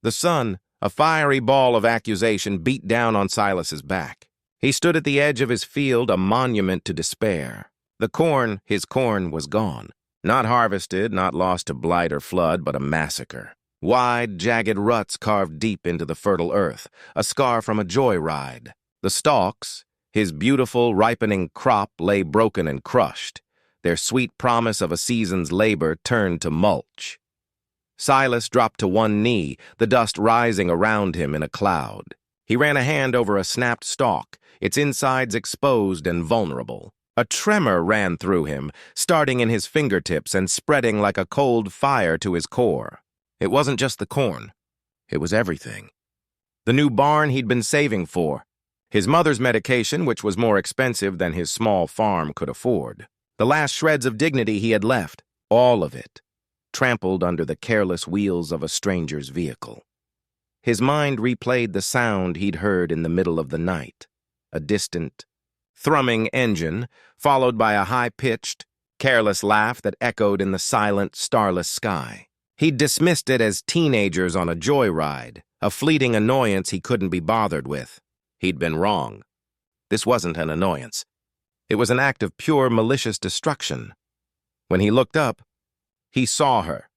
The sun, a fiery ball of accusation, beat down on Silas's back. He stood at the edge of his field, a monument to despair. His corn was gone. Not harvested, not lost to blight or flood, but a massacre. Wide, jagged ruts carved deep into the fertile earth, a scar from a joyride. The stalks, his beautiful, ripening crop, lay broken and crushed, their sweet promise of a season's labor turned to mulch. Silas dropped to one knee, the dust rising around him in a cloud. He ran a hand over a snapped stalk, its insides exposed and vulnerable. A tremor ran through him, starting in his fingertips and spreading like a cold fire to his core. It wasn't just the corn. It was everything. The new barn he'd been saving for. His mother's medication, which was more expensive than his small farm could afford. The last shreds of dignity he had left, all of it, trampled under the careless wheels of a stranger's vehicle. His mind replayed the sound he'd heard in the middle of the night, a distant, thrumming engine, followed by a high-pitched, careless laugh that echoed in the silent, starless sky. He'd dismissed it as teenagers on a joyride, a fleeting annoyance he couldn't be bothered with. He'd been wrong. This wasn't an annoyance. It was an act of pure, malicious destruction. When he looked up, he saw her.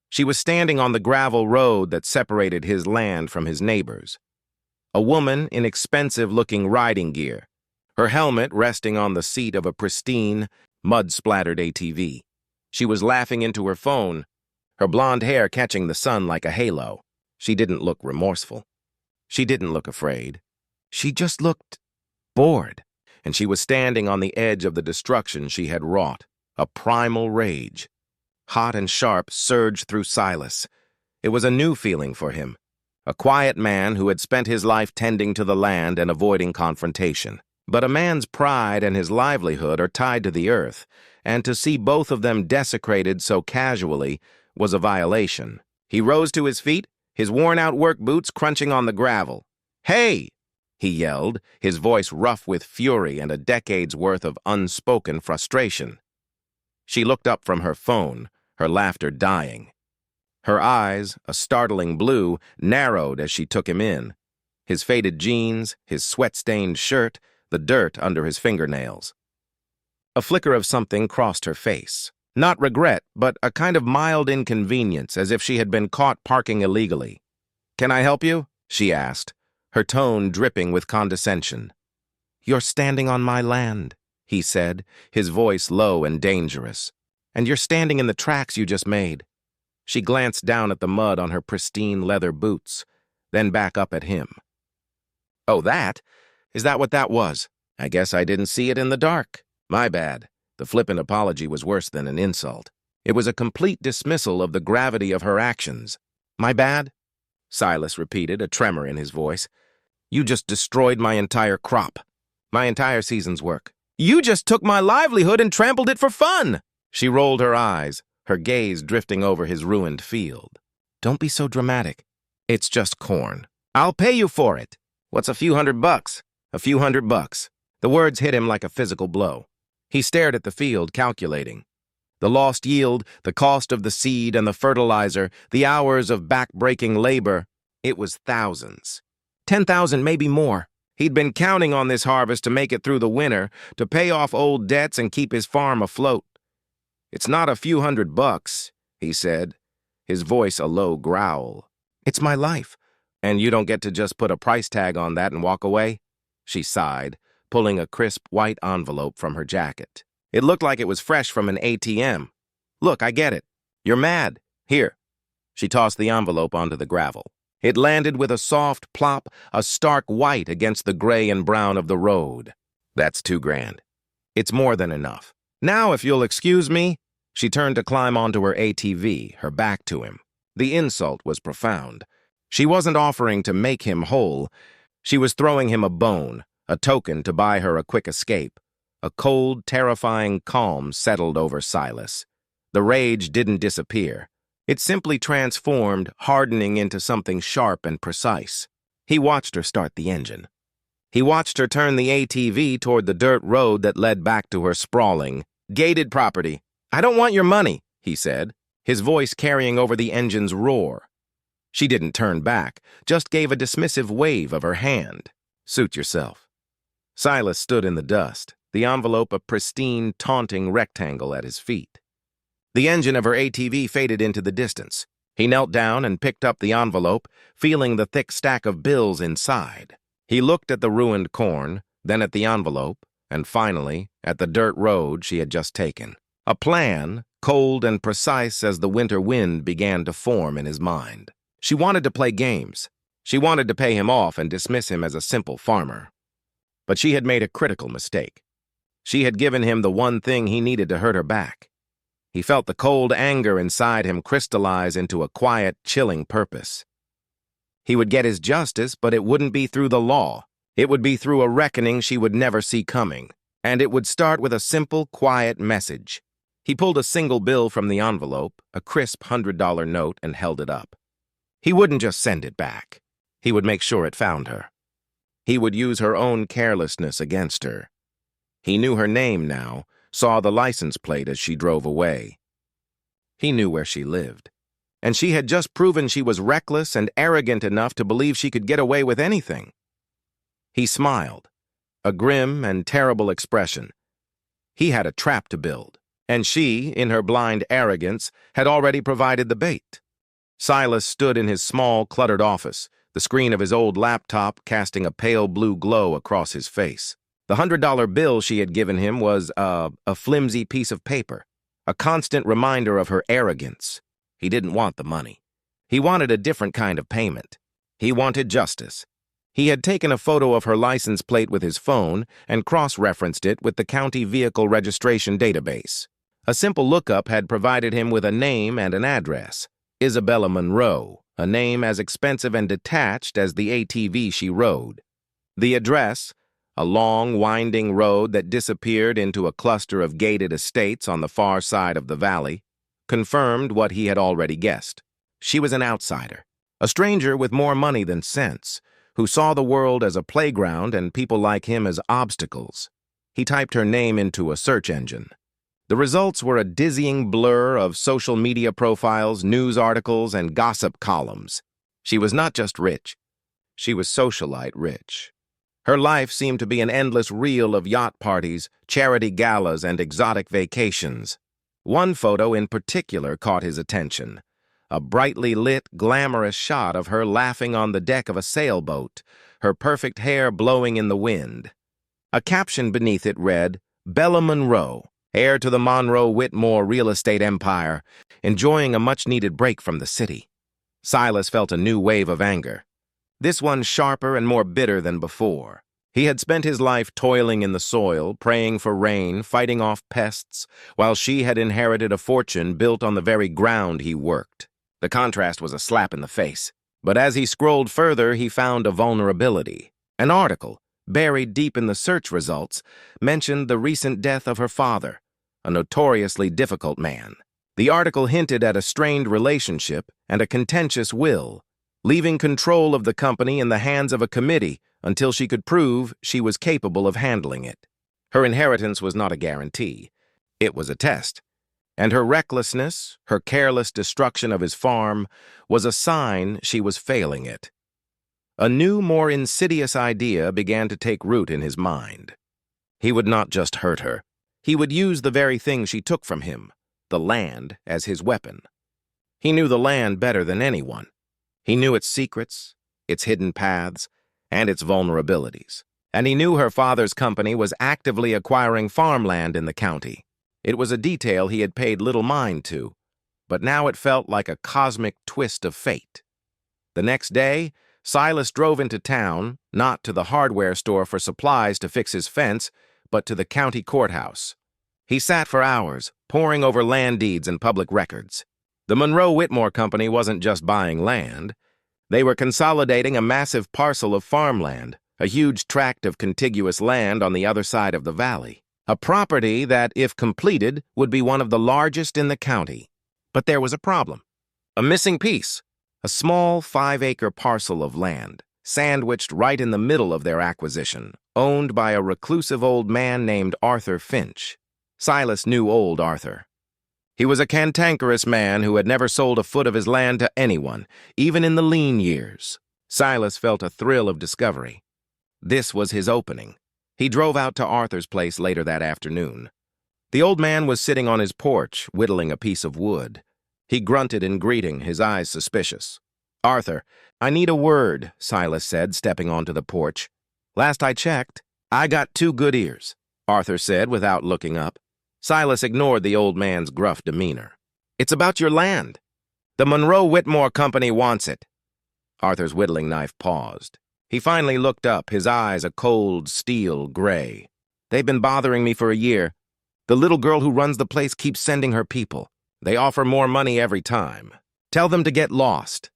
She was standing on the gravel road that separated his land from his neighbor's. A woman in expensive-looking riding gear, her helmet resting on the seat of a pristine, mud-splattered ATV. She was laughing into her phone, her blonde hair catching the sun like a halo. She didn't look remorseful. She didn't look afraid. She just looked bored, and she was standing on the edge of the destruction she had wrought, a primal rage. Hot and sharp, surged through Silas. It was a new feeling for him, a quiet man who had spent his life tending to the land and avoiding confrontation. But a man's pride and his livelihood are tied to the earth, and to see both of them desecrated so casually was a violation. He rose to his feet, his worn-out work boots crunching on the gravel. "Hey!" he yelled, his voice rough with fury and a decade's worth of unspoken frustration. She looked up from her phone, her laughter dying. Her eyes, a startling blue, narrowed as she took him in. His faded jeans, his sweat-stained shirt, the dirt under his fingernails. A flicker of something crossed her face. Not regret, but a kind of mild inconvenience, as if she had been caught parking illegally. "Can I help you?" she asked, her tone dripping with condescension. "You're standing on my land," he said, his voice low and dangerous. "And you're standing in the tracks you just made." She glanced down at the mud on her pristine leather boots, then back up at him. "Oh, that? Is that what that was? I guess I didn't see it in the dark. My bad." The flippant apology was worse than an insult. It was a complete dismissal of the gravity of her actions. "My bad?" Silas repeated, a tremor in his voice. "You just destroyed my entire crop. My entire season's work. You just took my livelihood and trampled it for fun!" She rolled her eyes, her gaze drifting over his ruined field. "Don't be so dramatic. It's just corn. I'll pay you for it. What's a few $100? A few $100. The words hit him like a physical blow. He stared at the field, calculating. The lost yield, the cost of the seed and the fertilizer, the hours of back-breaking labor. It was thousands. 10,000, maybe more. He'd been counting on this harvest to make it through the winter, to pay off old debts and keep his farm afloat. "It's not a few $100, he said, his voice a low growl. "It's my life. And you don't get to just put a price tag on that and walk away?" She sighed, pulling a crisp white envelope from her jacket. It looked like it was fresh from an ATM. "Look, I get it. You're mad. Here." She tossed the envelope onto the gravel. It landed with a soft plop, a stark white against the gray and brown of the road. "That's $2,000. It's more than enough. Now, if you'll excuse me." She turned to climb onto her ATV, her back to him. The insult was profound. She wasn't offering to make him whole. She was throwing him a bone, a token to buy her a quick escape. A cold, terrifying calm settled over Silas. The rage didn't disappear. It simply transformed, hardening into something sharp and precise. He watched her start the engine. He watched her turn the ATV toward the dirt road that led back to her sprawling, gated property. "I don't want your money," he said, his voice carrying over the engine's roar. She didn't turn back, just gave a dismissive wave of her hand. "Suit yourself." Silas stood in the dust, the envelope a pristine, taunting rectangle at his feet. The engine of her ATV faded into the distance. He knelt down and picked up the envelope, feeling the thick stack of bills inside. He looked at the ruined corn, then at the envelope, and finally at the dirt road she had just taken. A plan, cold and precise as the winter wind, began to form in his mind. She wanted to play games. She wanted to pay him off and dismiss him as a simple farmer. But she had made a critical mistake. She had given him the one thing he needed to hurt her back. He felt the cold anger inside him crystallize into a quiet, chilling purpose. He would get his justice, but it wouldn't be through the law. It would be through a reckoning she would never see coming, and it would start with a simple, quiet message. He pulled a single bill from the envelope, a crisp $100 note, and held it up. He wouldn't just send it back. He would make sure it found her. He would use her own carelessness against her. He knew her name now, saw the license plate as she drove away. He knew where she lived, and she had just proven she was reckless and arrogant enough to believe she could get away with anything. He smiled, a grim and terrible expression. He had a trap to build, and she, in her blind arrogance, had already provided the bait. Silas stood in his small, cluttered office, the screen of his old laptop casting a pale blue glow across his face. The $100 bill she had given him was a flimsy piece of paper, a constant reminder of her arrogance. He didn't want the money. He wanted a different kind of payment. He wanted justice. He had taken a photo of her license plate with his phone and cross-referenced it with the county vehicle registration database. A simple lookup had provided him with a name and an address. Isabella Monroe, a name as expensive and detached as the ATV she rode. The address, a long, winding road that disappeared into a cluster of gated estates on the far side of the valley, confirmed what he had already guessed. She was an outsider, a stranger with more money than sense, who saw the world as a playground and people like him as obstacles. He typed her name into a search engine. The results were a dizzying blur of social media profiles, news articles, and gossip columns. She was not just rich. She was socialite rich. Her life seemed to be an endless reel of yacht parties, charity galas, and exotic vacations. One photo in particular caught his attention. A brightly lit, glamorous shot of her laughing on the deck of a sailboat, her perfect hair blowing in the wind. A caption beneath it read, "Bella Monroe, heir to the Monroe-Whitmore real estate empire, enjoying a much-needed break from the city." Silas felt a new wave of anger. This one sharper and more bitter than before. He had spent his life toiling in the soil, praying for rain, fighting off pests, while she had inherited a fortune built on the very ground he worked. The contrast was a slap in the face. But as he scrolled further, he found a vulnerability. An article, buried deep in the search results, mentioned the recent death of her father, a notoriously difficult man. The article hinted at a strained relationship and a contentious will, leaving control of the company in the hands of a committee until she could prove she was capable of handling it. Her inheritance was not a guarantee. It was a test. And her recklessness, her careless destruction of his farm, was a sign she was failing it. A new, more insidious idea began to take root in his mind. He would not just hurt her. He would use the very thing she took from him, the land, as his weapon. He knew the land better than anyone. He knew its secrets, its hidden paths, and its vulnerabilities. And he knew her father's company was actively acquiring farmland in the county. It was a detail he had paid little mind to, but now it felt like a cosmic twist of fate. The next day, Silas drove into town, not to the hardware store for supplies to fix his fence, but to the county courthouse. He sat for hours, poring over land deeds and public records. The Monroe-Whitmore Company wasn't just buying land. They were consolidating a massive parcel of farmland, a huge tract of contiguous land on the other side of the valley. A property that, if completed, would be one of the largest in the county. But there was a problem. A missing piece. A small 5-acre parcel of land, sandwiched right in the middle of their acquisition, owned by a reclusive old man named Arthur Finch. Silas knew old Arthur. He was a cantankerous man who had never sold a foot of his land to anyone, even in the lean years. Silas felt a thrill of discovery. This was his opening. He drove out to Arthur's place later that afternoon. The old man was sitting on his porch, whittling a piece of wood. He grunted in greeting, his eyes suspicious. "Arthur, I need a word," Silas said, stepping onto the porch. "Last I checked, I got 2 good ears," Arthur said without looking up. Silas ignored the old man's gruff demeanor. "It's about your land. The Monroe Whitmore Company wants it." Arthur's whittling knife paused. He finally looked up, his eyes a cold steel gray. "They've been bothering me for a year. The little girl who runs the place keeps sending her people. They offer more money every time. Tell them to get lost."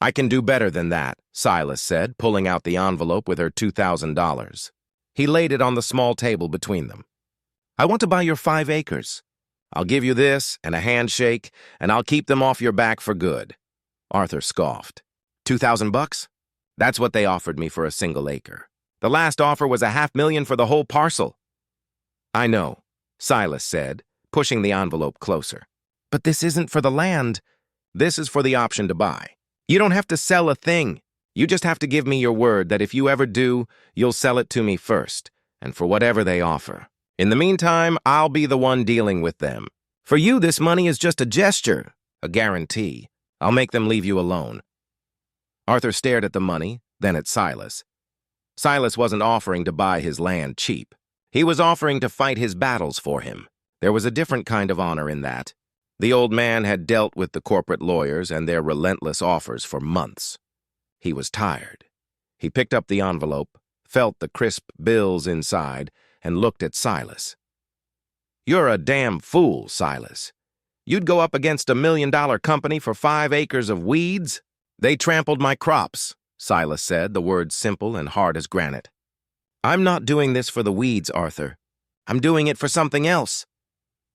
"I can do better than that," Silas said, pulling out the envelope with her $2,000. He laid it on the small table between them. "I want to buy your 5 acres. I'll give you this and a handshake, and I'll keep them off your back for good." Arthur scoffed. $2,000? That's what they offered me for a single acre. The last offer was $500,000 for the whole parcel. "I know," Silas said, pushing the envelope closer. "But this isn't for the land. This is for the option to buy. You don't have to sell a thing. You just have to give me your word that if you ever do, you'll sell it to me first, and for whatever they offer. In the meantime, I'll be the one dealing with them. For you, this money is just a gesture, a guarantee. I'll make them leave you alone." Arthur stared at the money, then at Silas. Silas wasn't offering to buy his land cheap. He was offering to fight his battles for him. There was a different kind of honor in that. The old man had dealt with the corporate lawyers and their relentless offers for months. He was tired. He picked up the envelope, felt the crisp bills inside, and looked at Silas. "You're a damn fool, Silas. You'd go up against $1 million company for 5 acres of weeds?" "They trampled my crops," Silas said, the words simple and hard as granite. "I'm not doing this for the weeds, Arthur. I'm doing it for something else."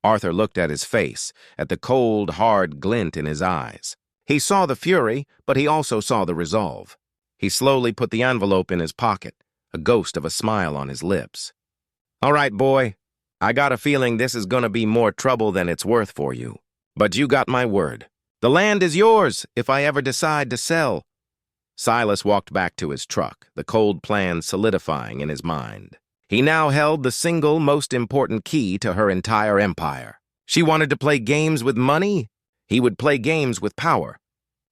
Arthur looked at his face, at the cold, hard glint in his eyes. He saw the fury, but he also saw the resolve. He slowly put the envelope in his pocket, a ghost of a smile on his lips. "All right, boy. I got a feeling this is going to be more trouble than it's worth for you. But you got my word. The land is yours if I ever decide to sell." Silas walked back to his truck, the cold plan solidifying in his mind. He now held the single most important key to her entire empire. She wanted to play games with money. He would play games with power.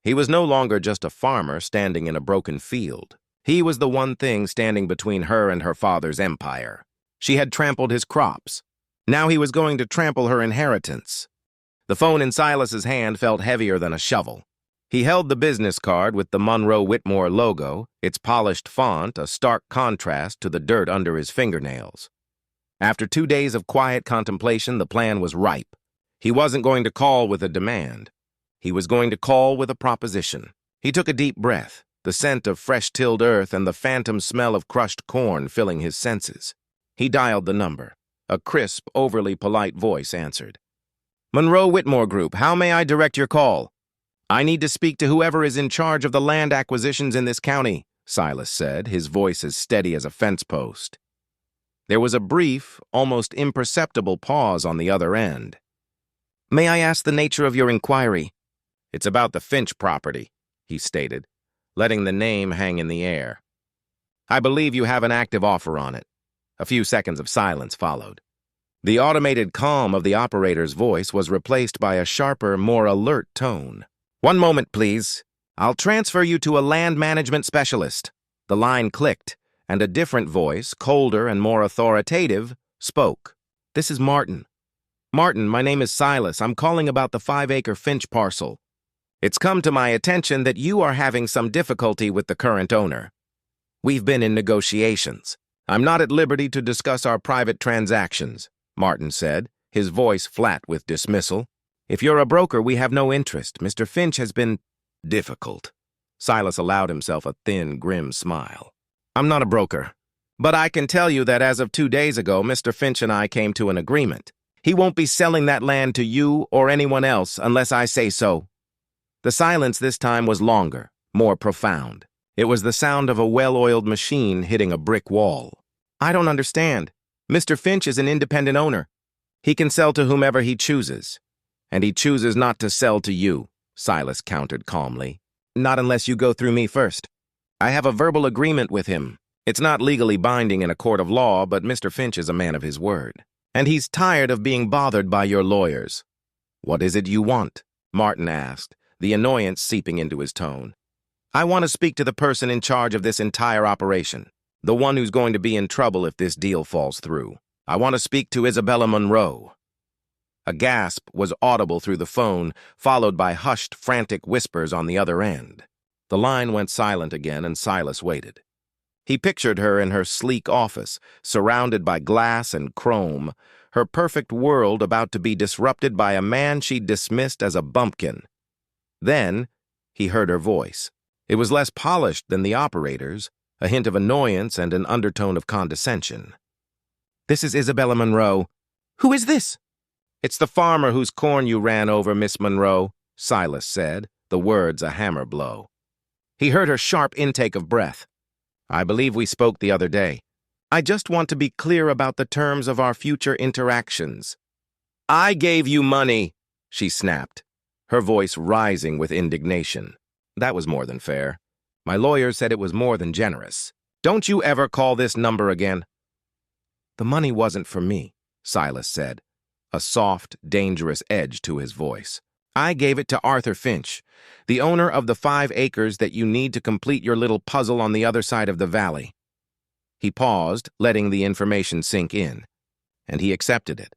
He was no longer just a farmer standing in a broken field. He was the one thing standing between her and her father's empire. She had trampled his crops. Now he was going to trample her inheritance. The phone in Silas's hand felt heavier than a shovel. He held the business card with the Monroe Whitmore logo, its polished font a stark contrast to the dirt under his fingernails. After 2 days of quiet contemplation, the plan was ripe. He wasn't going to call with a demand. He was going to call with a proposition. He took a deep breath, the scent of fresh-tilled earth and the phantom smell of crushed corn filling his senses. He dialed the number. A crisp, overly polite voice answered. "Monroe Whitmore Group, how may I direct your call?" "I need to speak to whoever is in charge of the land acquisitions in this county," Silas said, his voice as steady as a fence post. There was a brief, almost imperceptible pause on the other end. "May I ask the nature of your inquiry?" "It's about the Finch property," he stated, letting the name hang in the air. "I believe you have an active offer on it." A few seconds of silence followed. The automated calm of the operator's voice was replaced by a sharper, more alert tone. "One moment, please. I'll transfer you to a land management specialist." The line clicked, and a different voice, colder and more authoritative, spoke. "This is Martin. Martin, my name is Silas. I'm calling about the 5-acre Finch parcel. It's come to my attention that you are having some difficulty with the current owner. We've been in negotiations. I'm not at liberty to discuss our private transactions," Martin said, his voice flat with dismissal. "If you're a broker, we have no interest. Mr. Finch has been difficult." Silas allowed himself a thin, grim smile. "I'm not a broker, but I can tell you that as of 2 days ago, Mr. Finch and I came to an agreement. He won't be selling that land to you or anyone else unless I say so." The silence this time was longer, more profound. It was the sound of a well-oiled machine hitting a brick wall. "I don't understand. Mr. Finch is an independent owner. He can sell to whomever he chooses. And he chooses not to sell to you, Silas countered calmly. Not unless you go through me first. I have a verbal agreement with him. It's not legally binding in a court of law, but Mr. Finch is a man of his word. And he's tired of being bothered by your lawyers. What is it you want? Martin asked, the annoyance seeping into his tone. I want to speak to the person in charge of this entire operation, the one who's going to be in trouble if this deal falls through. I want to speak to Isabella Monroe. A gasp was audible through the phone, followed by hushed, frantic whispers on the other end. The line went silent again, and Silas waited. He pictured her in her sleek office, surrounded by glass and chrome, her perfect world about to be disrupted by a man she'd dismissed as a bumpkin. Then he heard her voice. It was less polished than the operator's, a hint of annoyance and an undertone of condescension. This is Isabella Monroe. Who is this? It's the farmer whose corn you ran over, Miss Monroe, Silas said, the words a hammer blow. He heard her sharp intake of breath. I believe we spoke the other day. I just want to be clear about the terms of our future interactions. I gave you money, she snapped, her voice rising with indignation. That was more than fair. My lawyer said it was more than generous. Don't you ever call this number again? The money wasn't for me, Silas said, a soft, dangerous edge to his voice. I gave it to Arthur Finch, the owner of the 5 acres that you need to complete your little puzzle on the other side of the valley. He paused, letting the information sink in, and he accepted it.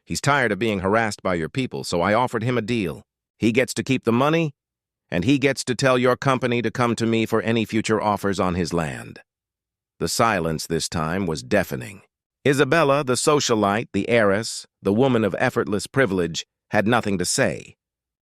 He's tired of being harassed by your people, so I offered him a deal. He gets to keep the money, and he gets to tell your company to come to me for any future offers on his land. The silence this time was deafening. Isabella, the socialite, the heiress, the woman of effortless privilege, had nothing to say.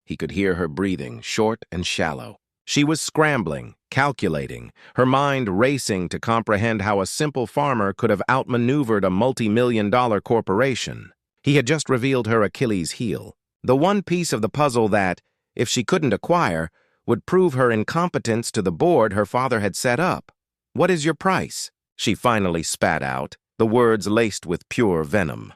He could hear her breathing, short and shallow. She was scrambling, calculating, her mind racing to comprehend how a simple farmer could have outmaneuvered a multi-million-dollar corporation. He had just revealed her Achilles heel, the one piece of the puzzle that, if she couldn't acquire, would prove her incompetence to the board her father had set up. What is your price? She finally spat out, the words laced with pure venom.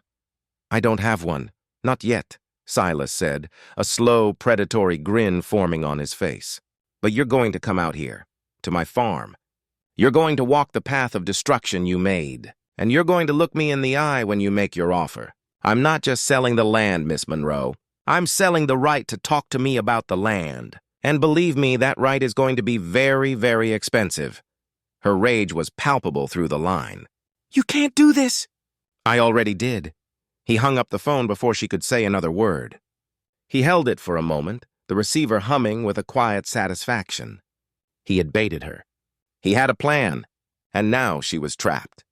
I don't have one. Not yet, Silas said, a slow, predatory grin forming on his face. But you're going to come out here, to my farm. You're going to walk the path of destruction you made, and you're going to look me in the eye when you make your offer. I'm not just selling the land, Miss Monroe. I'm selling the right to talk to me about the land. And believe me, that right is going to be very, very expensive. Her rage was palpable through the line. You can't do this. I already did. He hung up the phone before she could say another word. He held it for a moment, the receiver humming with a quiet satisfaction. He had baited her. He had a plan, and now she was trapped.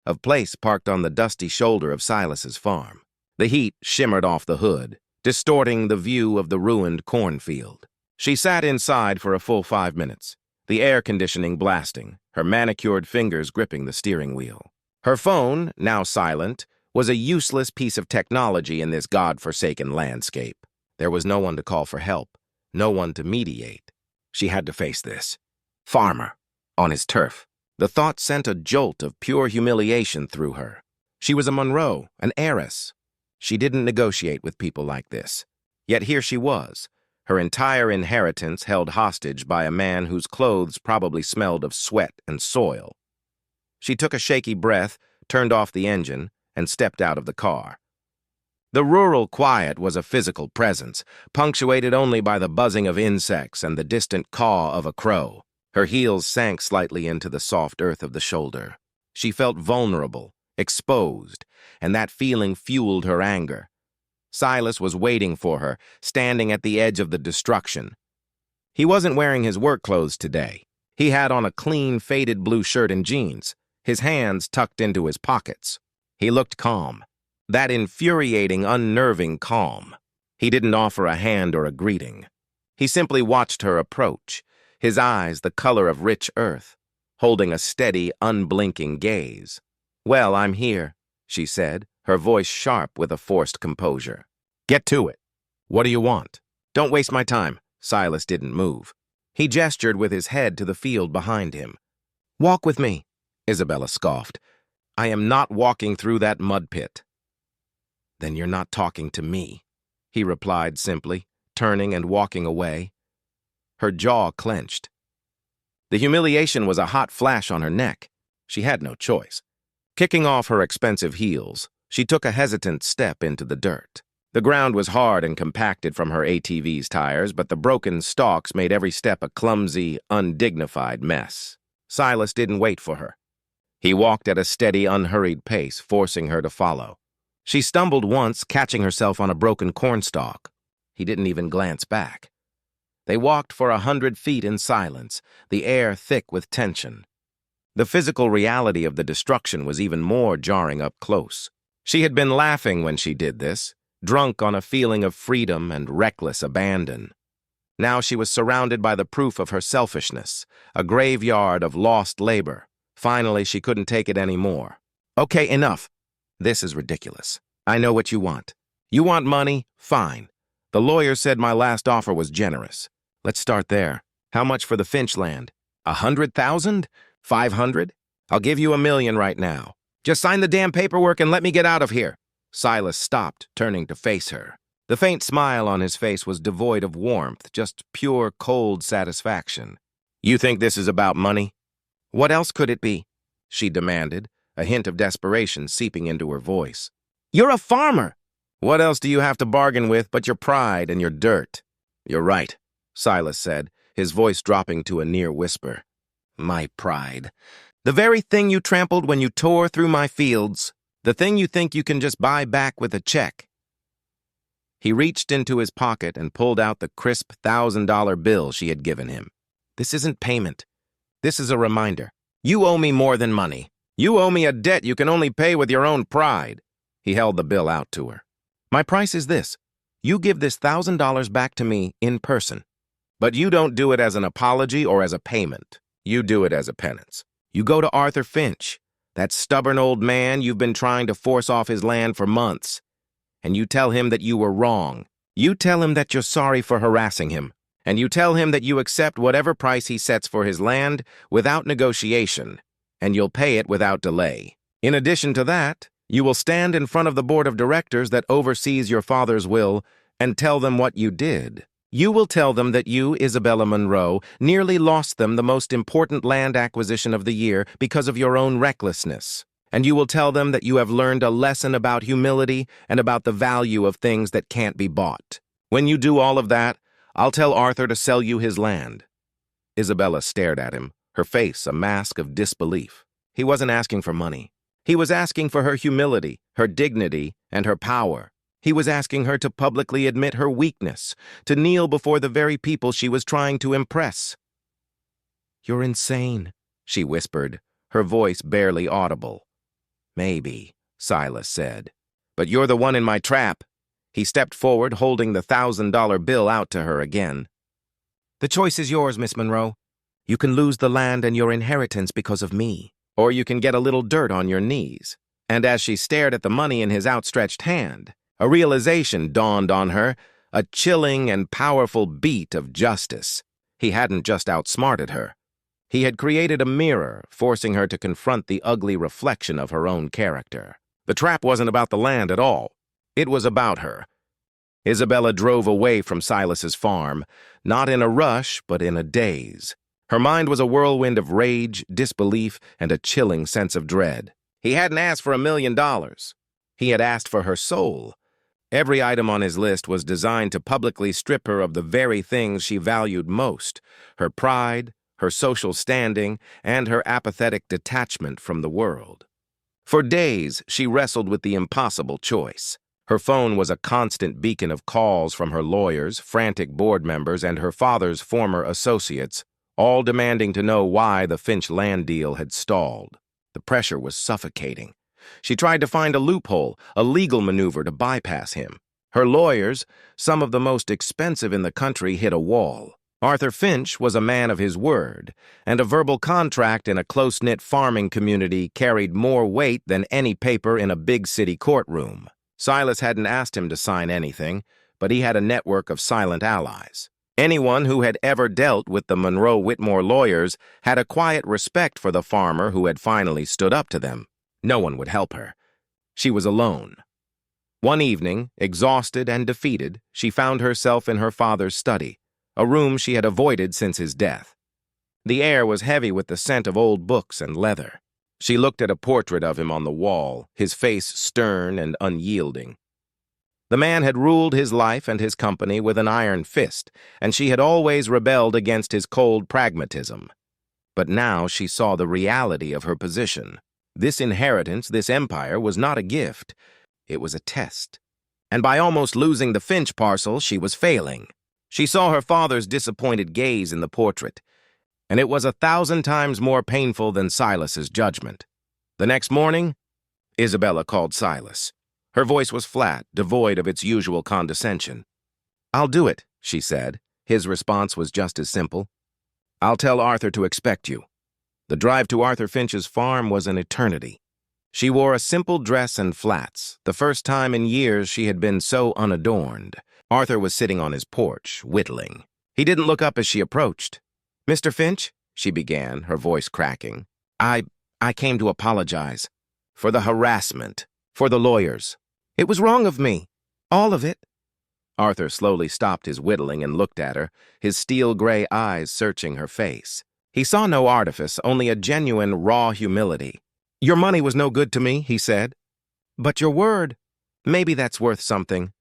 A place parked on the dusty shoulder of Silas's farm. The heat shimmered off the hood, distorting the view of the ruined cornfield. She sat inside for a full 5 minutes, the air conditioning blasting, her manicured fingers gripping the steering wheel. Her phone, now silent, was a useless piece of technology in this God-forsaken landscape. There was no one to call for help, no one to mediate. She had to face this. Farmer, on his turf. The thought sent a jolt of pure humiliation through her. She was a Monroe, an heiress. She didn't negotiate with people like this. Yet here she was, her entire inheritance held hostage by a man whose clothes probably smelled of sweat and soil. She took a shaky breath, turned off the engine, and stepped out of the car. The rural quiet was a physical presence, punctuated only by the buzzing of insects and the distant caw of a crow. Her heels sank slightly into the soft earth of the shoulder. She felt vulnerable, exposed, and that feeling fueled her anger. Silas was waiting for her, standing at the edge of the destruction. He wasn't wearing his work clothes today. He had on a clean, faded blue shirt and jeans, his hands tucked into his pockets. He looked calm. That infuriating, unnerving calm. He didn't offer a hand or a greeting. He simply watched her approach, his eyes the color of rich earth, holding a steady, unblinking gaze. Well, I'm here, she said, her voice sharp with a forced composure. Get to it. What do you want? Don't waste my time. Silas didn't move. He gestured with his head to the field behind him. Walk with me, Isabella scoffed. I am not walking through that mud pit. Then you're not talking to me. he replied simply, turning and walking away. Her jaw clenched. The humiliation was a hot flash on her neck. She had no choice. Kicking off her expensive heels, she took a hesitant step into the dirt. The ground was hard and compacted from her ATV's tires, but the broken stalks made every step a clumsy, undignified mess. Silas didn't wait for her. He walked at a steady, unhurried pace, forcing her to follow. She stumbled once, catching herself on a broken cornstalk. He didn't even glance back. They walked for 100 feet in silence, the air thick with tension. The physical reality of the destruction was even more jarring up close. She had been laughing when she did this, drunk on a feeling of freedom and reckless abandon. Now she was surrounded by the proof of her selfishness, a graveyard of lost labor. Finally, she couldn't take it anymore. Okay, enough. This is ridiculous. I know what you want. You want money? Fine. The lawyer said my last offer was generous. Let's start there. How much for the Finch land? 100,000? 500? I'll give you $1 million right now. Just sign the damn paperwork and let me get out of here. Silas stopped, turning to face her. The faint smile on his face was devoid of warmth, just pure, cold satisfaction. You think this is about money? What else could it be? She demanded, a hint of desperation seeping into her voice. You're a farmer! What else do you have to bargain with but your pride and your dirt? You're right, Silas said, his voice dropping to a near whisper. My pride. The very thing you trampled when you tore through my fields. The thing you think you can just buy back with a check. He reached into his pocket and pulled out the crisp $1,000 bill she had given him. This isn't payment. This is a reminder. You owe me more than money. You owe me a debt you can only pay with your own pride. He held the bill out to her. My price is this. You give this $1,000 back to me in person. But you don't do it as an apology or as a payment. You do it as a penance. You go to Arthur Finch, that stubborn old man you've been trying to force off his land for months, and you tell him that you were wrong. You tell him that you're sorry for harassing him, and you tell him that you accept whatever price he sets for his land without negotiation, and you'll pay it without delay. In addition to that, you will stand in front of the board of directors that oversees your father's will and tell them what you did. You will tell them that you, Isabella Monroe, nearly lost them the most important land acquisition of the year because of your own recklessness. And you will tell them that you have learned a lesson about humility and about the value of things that can't be bought. When you do all of that, I'll tell Arthur to sell you his land. Isabella stared at him, her face a mask of disbelief. He wasn't asking for money. He was asking for her humility, her dignity, and her power. He was asking her to publicly admit her weakness, to kneel before the very people she was trying to impress. You're insane, she whispered, her voice barely audible. Maybe, Silas said. But you're the one in my trap. He stepped forward, holding the $1,000 bill out to her again. The choice is yours, Miss Monroe. You can lose the land and your inheritance because of me, or you can get a little dirt on your knees. And as she stared at the money in his outstretched hand, a realization dawned on her, a chilling and powerful beat of justice. He hadn't just outsmarted her. He had created a mirror, forcing her to confront the ugly reflection of her own character. The trap wasn't about the land at all. It was about her. Isabella drove away from Silas's farm, not in a rush, but in a daze. Her mind was a whirlwind of rage, disbelief, and a chilling sense of dread. He hadn't asked for $1 million. He had asked for her soul. Every item on his list was designed to publicly strip her of the very things she valued most, her pride, her social standing, and her apathetic detachment from the world. For days, she wrestled with the impossible choice. Her phone was a constant beacon of calls from her lawyers, frantic board members, and her father's former associates, all demanding to know why the Finch land deal had stalled. The pressure was suffocating. She tried to find a loophole, a legal maneuver to bypass him. Her lawyers, some of the most expensive in the country, hit a wall. Arthur Finch was a man of his word, and a verbal contract in a close-knit farming community carried more weight than any paper in a big city courtroom. Silas hadn't asked him to sign anything, but he had a network of silent allies. Anyone who had ever dealt with the Monroe-Whitmore lawyers had a quiet respect for the farmer who had finally stood up to them. No one would help her. She was alone. One evening, exhausted and defeated, she found herself in her father's study, a room she had avoided since his death. The air was heavy with the scent of old books and leather. She looked at a portrait of him on the wall, his face stern and unyielding. The man had ruled his life and his company with an iron fist, and she had always rebelled against his cold pragmatism. But now she saw the reality of her position. This inheritance, this empire, was not a gift. It was a test. And by almost losing the Finch parcel, she was failing. She saw her father's disappointed gaze in the portrait, and it was 1,000 times more painful than Silas's judgment. The next morning, Isabella called Silas. Her voice was flat, devoid of its usual condescension. "I'll do it," she said. His response was just as simple. "I'll tell Arthur to expect you." The drive to Arthur Finch's farm was an eternity. She wore a simple dress and flats, the first time in years she had been so unadorned. Arthur was sitting on his porch, whittling. He didn't look up as she approached. "Mr. Finch," she began, her voice cracking, I came to apologize. For the harassment, for the lawyers. It was wrong of me. All of it." Arthur slowly stopped his whittling and looked at her, his steel-gray eyes searching her face. He saw no artifice, only a genuine, raw humility. "Your money was no good to me," he said. "But your word, maybe that's worth something."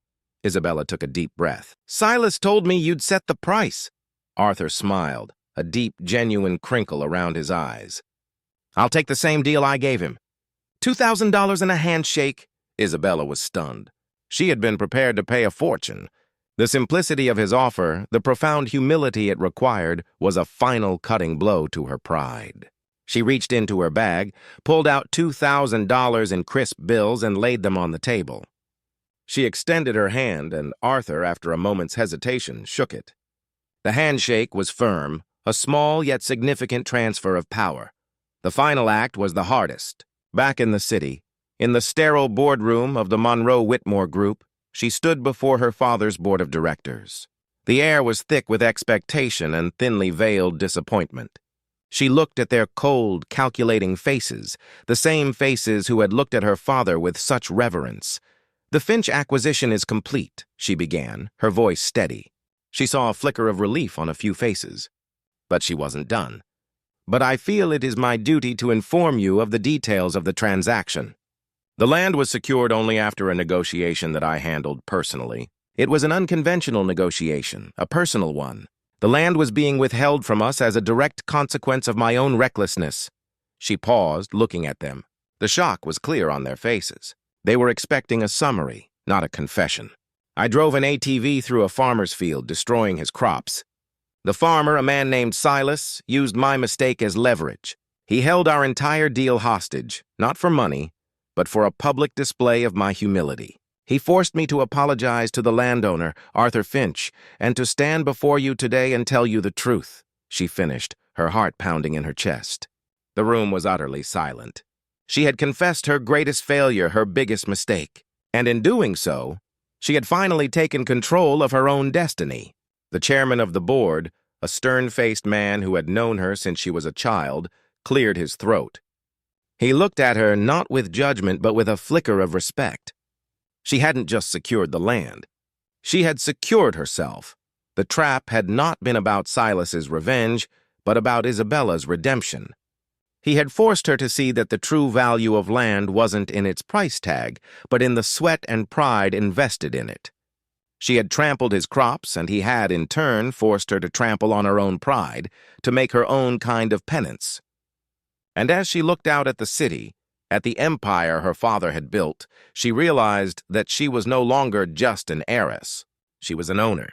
Isabella took a deep breath. "Silas told me you'd set the price." Arthur smiled, a deep, genuine crinkle around his eyes. "I'll take the same deal I gave him." $2,000 and a handshake. Isabella was stunned. She had been prepared to pay a fortune. The simplicity of his offer, the profound humility it required, was a final cutting blow to her pride. She reached into her bag, pulled out $2,000 in crisp bills, and laid them on the table. She extended her hand, and Arthur, after a moment's hesitation, shook it. The handshake was firm, a small yet significant transfer of power. The final act was the hardest. Back in the city, in the sterile boardroom of the Monroe-Whitmore Group, she stood before her father's board of directors. The air was thick with expectation and thinly veiled disappointment. She looked at their cold, calculating faces, the same faces who had looked at her father with such reverence. "The Finch acquisition is complete," she began, her voice steady. She saw a flicker of relief on a few faces. But she wasn't done. "But I feel it is my duty to inform you of the details of the transaction." The land was secured only after a negotiation that I handled personally. It was an unconventional negotiation, a personal one. The land was being withheld from us as a direct consequence of my own recklessness. She paused, looking at them. The shock was clear on their faces. They were expecting a summary, not a confession. I drove an ATV through a farmer's field, destroying his crops. The farmer, a man named Silas, used my mistake as leverage. He held our entire deal hostage, not for money, but for a public display of my humility. He forced me to apologize to the landowner, Arthur Finch, and to stand before you today and tell you the truth, she finished, her heart pounding in her chest. The room was utterly silent. She had confessed her greatest failure, her biggest mistake, and in doing so, she had finally taken control of her own destiny. The chairman of the board, a stern-faced man who had known her since she was a child, cleared his throat. He looked at her not with judgment but with a flicker of respect. She hadn't just secured the land. She had secured herself. The trap had not been about Silas's revenge, but about Isabella's redemption. He had forced her to see that the true value of land wasn't in its price tag, but in the sweat and pride invested in it. She had trampled his crops, and he had, in turn, forced her to trample on her own pride, to make her own kind of penance. And as she looked out at the city, at the empire her father had built, she realized that she was no longer just an heiress. She was an owner.